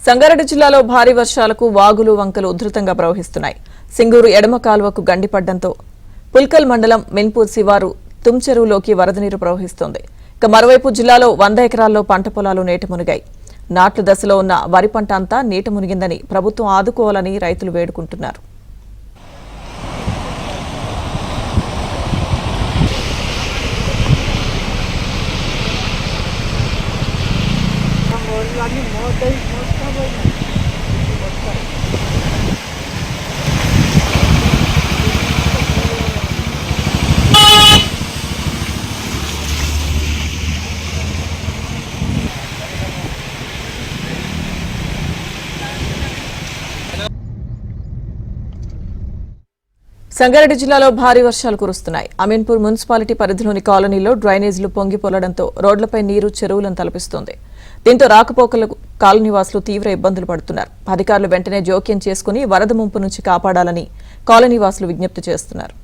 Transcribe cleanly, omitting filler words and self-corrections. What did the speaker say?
సంగారెడ్డి జిల్లాలో భారీ వర్షాలకు వాగులు వంకలు ఉధృతంగా ప్రవహిస్తున్నాయి. సింగూరు ఎడమ కాలువకు గండిపడ్డంతో పుల్కల్ మండలం మిన్పూర్ శివారు తుంచెరువులోకి వరద నీరు ప్రవహిస్తోంది. ఇక మరోవైపు జిల్లాలో 100 ఎకరాల్లో పంట పొలాలు నీట మునిగాయి. నాట్ల దశలో ఉన్న వరి పంట అంతా నీట మునిగిందని ప్రభుత్వం ఆదుకోవాలని రైతులు వేడుకుంటున్నారు. సంగారెడ్డి జిల్లాలో భారీ వర్షాలు కురుస్తున్నాయి. అమీన్పూర్ మున్సిపాలిటీ పరిధిలోని కాలనీలో డ్రైనేజీలు పొంగిపొలడంతో రోడ్లపై నీరు చెరువులను తలపిస్తోంది. దీంతో రాకపోకలకు కాలనీవాసులు తీవ్ర ఇబ్బందులు పడుతున్నారు. అధికారులు వెంటనే జోక్యం చేసుకుని వరద ముంపు నుంచి కాపాడాలని కాలనీవాసులు విజ్ఞప్తి చేస్తున్నారు.